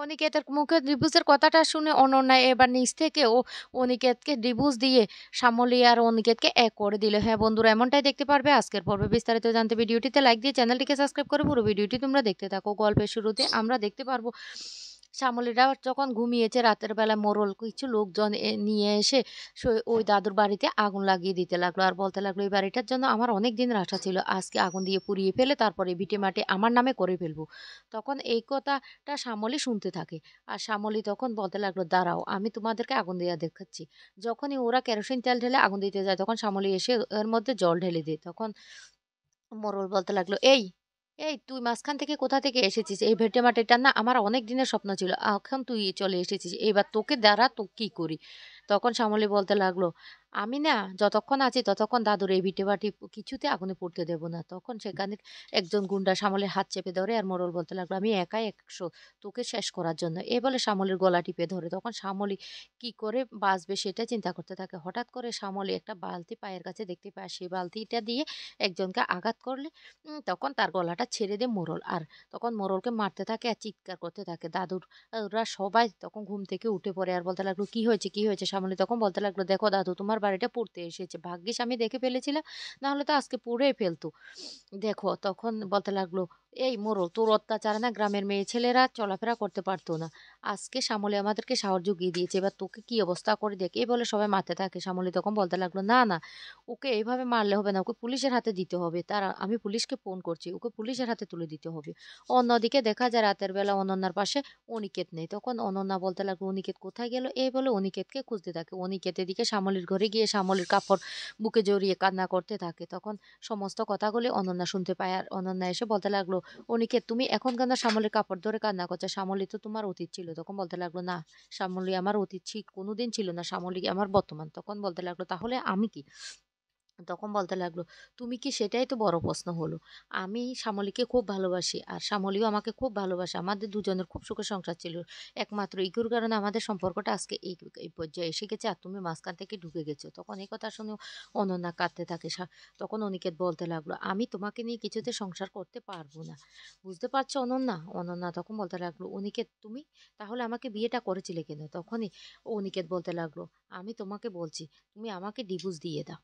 অনিকেতের মুখে ডিভোর্সের কথাটা শুনে অনন্যা এবার নিজ থেকে অনিকেতকে ডিভোর্স দিয়ে শ্যামলী আর অনিকেতকে এক করে দিল। হ্যাঁ বন্ধুরা, এমনটাই দেখতে পারবে আজকের পর্বে। বিস্তারিত জানতে ভিডিওটিতে লাইক দিয়ে চ্যানেলটিকে সাবস্ক্রাইব করে পুরো ভিডিওটি তোমরা দেখতে থাকো। গল্পের শুরুতে আমরা দেখতে পারবো শ্যামলীরা যখন ঘুমিয়েছে রাতের বেলা মোড়ল কিছু লোকজন নিয়ে এসে ওই দাদুর বাড়িতে আগুন লাগিয়ে দিতে লাগলো আর বলতে লাগলো, এই বাড়িটার জন্য আমার অনেক দিনের আশা ছিল, আজকে আগুন দিয়ে পুড়িয়ে ফেলে তারপরে ভিটে মাটি আমার নামে করে ফেলবো। তখন এই কথাটা শ্যামলী শুনতে থাকে। আর শ্যামলী তখন বলতে লাগলো, দাঁড়াও আমি তোমাদেরকে আগুন দেওয়া দেখাচ্ছি। যখনই ওরা কেরোসিন তেল ঢেলে আগুন দিতে যায় তখন শ্যামলী এসে এর মধ্যে জল ঢেলে দেয়। তখন মোড়ল বলতে লাগলো, এই এই তুই মাঝখান থেকে কোথা থেকে এসেছিস? এই ভেটে মাটিটা না আমার অনেক দিনের স্বপ্ন ছিল, এখন তুই চলে এসেছিস, এবার তোকে দ্বারা তো কি করি? তখন শ্যামলী বলতে লাগলো, আমি না যতক্ষণ আছি ততক্ষণ দাদুর এই ভিটে মাটি কিছুতে আগুনে পুড়তে দেব না। তখন সেখানে একজন গুন্ডা শ্যামলীর হাত চেপে ধরে আর মোড়ল বলতে লাগলো, আমি একাই 100 তোকে শেষ করার জন্য। এই বলে শ্যামলীর গলা টিপে ধরে। তখন শ্যামলী কি করে বাঁচবে সেটা চিন্তা করতে থাকে। হঠাৎ করে শ্যামলী একটা বালতি পায়ের কাছে দেখতে পায়, সেই বালতিটা দিয়ে একজনকে আঘাত করলে তখন তার গলাটা ছেড়ে দেয় মোড়ল। আর তখন মোড়লকে মারতে থাকে আর চিৎকার করতে থাকে। দাদুর ওরা সবাই তখন ঘুম থেকে উঠে পড়ে আর বলতে লাগলো, কি হয়েছে কি হয়েছে? শ্যামলী তখন বলতে লাগলো, দেখো দাদু তোমার বাড়িটা পুড়তে এসেছে, ভাগ্যিস আমি দেখে ফেলেছিলাম, না হলে তো আজকে পুড়েই ফেলতো। দেখো তখন বলতে লাগলো, এই মোড়ল তোর অত্যাচারে না গ্রামের মেয়ে ছেলেরা চলাফেরা করতে পারতো না, আজকে শ্যামলী আমাদেরকে সাহস জুগিয়ে দিয়েছে, এবার তোকে কি অবস্থা করে দেখ। এই বলে সবাই মারতে থাকে। শ্যামলী তখন বলতে লাগলো, না না, ওকে এইভাবে মারলে হবে না, ওকে পুলিশের হাতে দিতে হবে, তারা আমি পুলিশকে ফোন করছি, ওকে পুলিশের হাতে তুলে দিতে হবে। অন্যদিকে দেখা যায় রাতের বেলা অনন্যার পাশে অনিকেত নেই। তখন অনন্যা বলতে লাগলো, অনিকেত কোথায় গেল? এই বলে অনিকেতকে খুঁজতে থাকে। অনিকেতের দিকে শ্যামলীর ঘরে গিয়ে শ্যামলীর কাপড় বুকে জড়িয়ে কান্না করতে থাকে। তখন সমস্ত কথাগুলি অনন্যা শুনতে পায় আর অনন্যা এসে বলতে লাগলো, অনিকেত তুমি এখন কেন শ্যামলীর কাপড় ধরে কান্না করছো? শ্যামলী তো তোমার অতীত ছিল। তখন বলতে লাগলো, না শ্যামলী আমার অতীত কোনোদিন ছিল না, শ্যামলী আমার বর্তমান। তখন বলতে লাগলো, তাহলে আমি কি? তখন বলতে লাগলো, তুমি কি? সেটাই তো বড় প্রশ্ন হলো। আমি শ্যামলীকে খুব ভালোবাসি আর শ্যামলীও আমাকে খুব ভালোবাসে, আমাদের দুজনের খুব সুখের সংসার ছিল, একমাত্র ইগোর কারণে আমাদের সম্পর্কটা আজকে এই এই পর্যায়ে এসে গেছে আর তুমি মাঝখান থেকে ঢুকে গেছো। তখন এই কথা শুনে অনন্যা কাঁদতে থাকে। তখন অনিকেত বলতে লাগলো, আমি তোমাকে নিয়ে কিছুতে সংসার করতে পারবো না, বুঝতে পারছো অনন্যা? অনন্যা তখন বলতে লাগলো, অনিকেত তুমি তাহলে আমাকে বিয়েটা করেছিলে কেন? তখনই অনিকেত বলতে লাগলো, আমি তোমাকে বলছি তুমি আমাকে ডিভোর্স দিয়ে দাও।